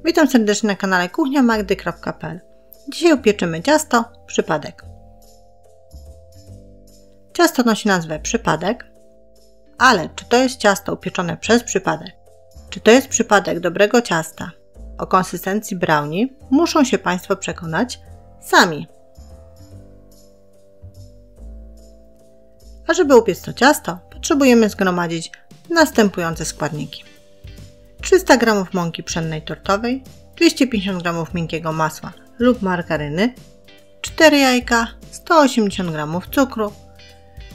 Witam serdecznie na kanale kuchniamagdy.pl. Dzisiaj upieczymy ciasto przypadek. Ciasto nosi nazwę przypadek, ale czy to jest ciasto upieczone przez przypadek, czy to jest przypadek dobrego ciasta o konsystencji brownie, muszą się Państwo przekonać sami. A żeby upiec to ciasto, potrzebujemy zgromadzić następujące składniki: 300 g mąki pszennej tortowej, 250 g miękkiego masła lub margaryny, 4 jajka, 180 g cukru,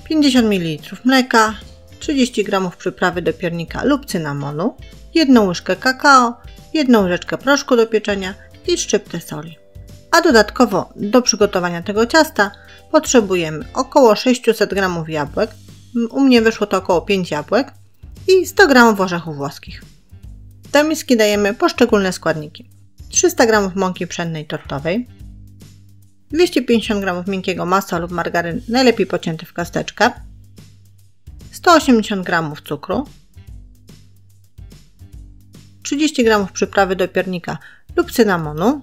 50 ml mleka, 30 g przyprawy do piernika lub cynamonu, 1 łyżkę kakao, 1 łyżeczkę proszku do pieczenia i szczyptę soli. A dodatkowo do przygotowania tego ciasta potrzebujemy około 600 g jabłek, u mnie wyszło to około 5 jabłek i 100 g orzechów włoskich. Do miski dajemy poszczególne składniki: 300 g mąki pszennej tortowej, 250 g miękkiego masła lub margaryny, najlepiej pocięty w kosteczkę, 180 g cukru, 30 g przyprawy do piernika lub cynamonu.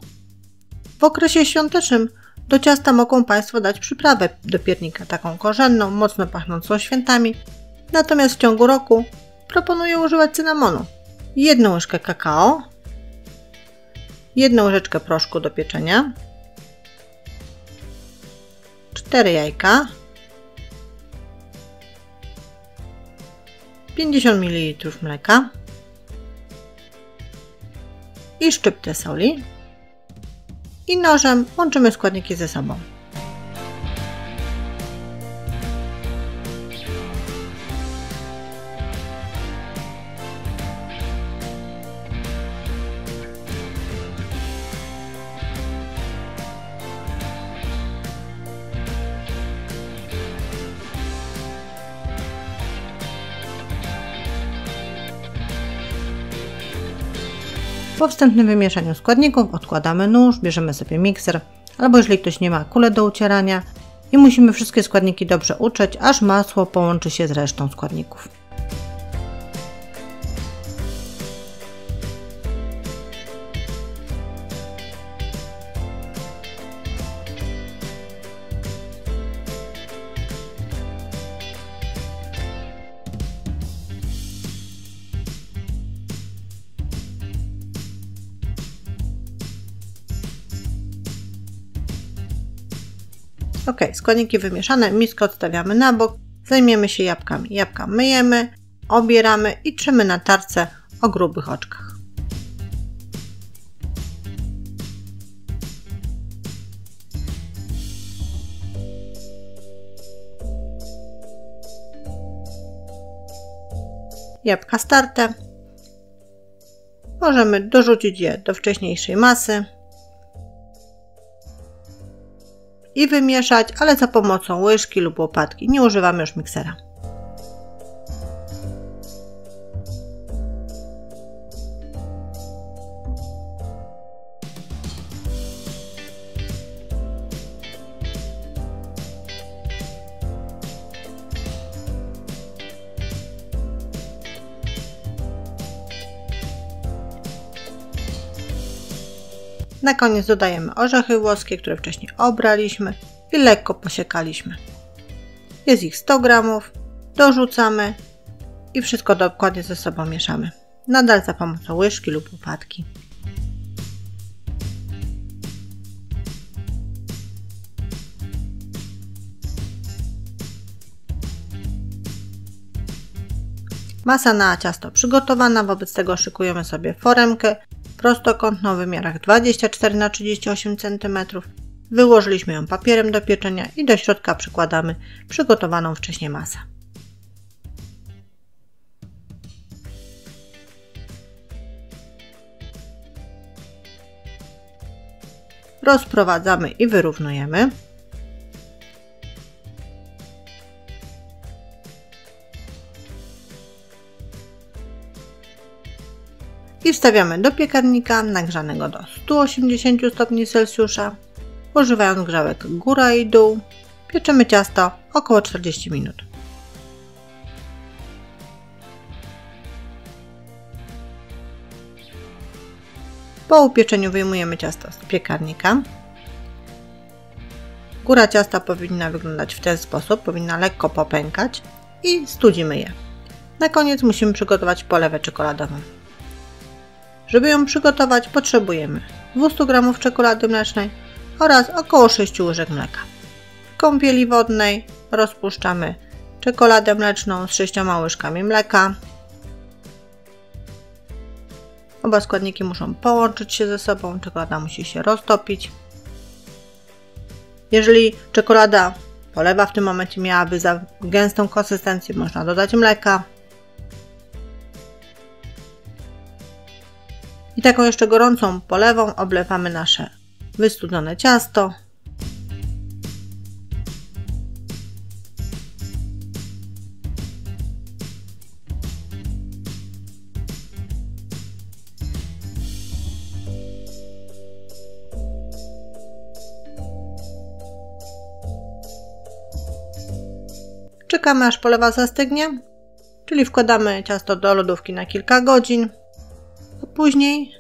W okresie świątecznym do ciasta mogą Państwo dać przyprawę do piernika, taką korzenną, mocno pachnącą świętami, natomiast w ciągu roku proponuję używać cynamonu. 1 łyżkę kakao, 1 łyżeczkę proszku do pieczenia, 4 jajka, 50 ml mleka i szczyptę soli i nożem łączymy składniki ze sobą. Po wstępnym wymieszaniu składników odkładamy nóż, bierzemy sobie mikser, albo jeżeli ktoś nie ma, kulę do ucierania i musimy wszystkie składniki dobrze utrzeć, aż masło połączy się z resztą składników. Ok, składniki wymieszane, miskę odstawiamy na bok, zajmiemy się jabłkami. Jabłka myjemy, obieramy i trzymy na tarce o grubych oczkach. Jabłka starte. Możemy dorzucić je do wcześniejszej masy i wymieszać, ale za pomocą łyżki lub łopatki. Nie używamy już miksera. Na koniec dodajemy orzechy włoskie, które wcześniej obraliśmy i lekko posiekaliśmy. Jest ich 100 g, dorzucamy i wszystko dokładnie ze sobą mieszamy. Nadal za pomocą łyżki lub łopatki. Masa na ciasto przygotowana, wobec tego szykujemy sobie foremkę prostokątną w wymiarach 24×38 cm. Wyłożyliśmy ją papierem do pieczenia i do środka przykładamy przygotowaną wcześniej masę. Rozprowadzamy i wyrównujemy. I wstawiamy do piekarnika nagrzanego do 180 stopni Celsjusza. Używając grzałek góra i dół, pieczemy ciasto około 40 minut. Po upieczeniu wyjmujemy ciasto z piekarnika. Góra ciasta powinna wyglądać w ten sposób, powinna lekko popękać i studzimy je. Na koniec musimy przygotować polewę czekoladową. Żeby ją przygotować, potrzebujemy 200 g czekolady mlecznej oraz około 6 łyżek mleka. W kąpieli wodnej rozpuszczamy czekoladę mleczną z 6 łyżkami mleka. Oba składniki muszą połączyć się ze sobą, czekolada musi się roztopić. Jeżeli czekolada, polewa w tym momencie miałaby za gęstą konsystencję, można dodać mleka. I taką jeszcze gorącą polewą oblewamy nasze wystudzone ciasto. Czekamy, aż polewa zastygnie, czyli wkładamy ciasto do lodówki na kilka godzin. A później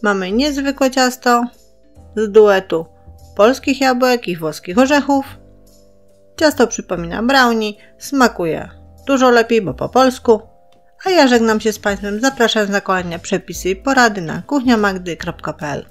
mamy niezwykłe ciasto z duetu polskich jabłek i włoskich orzechów. Ciasto przypomina brownie, smakuje dużo lepiej, bo po polsku. A ja żegnam się z Państwem, zapraszam na kolejne przepisy i porady na kuchniamagdy.pl.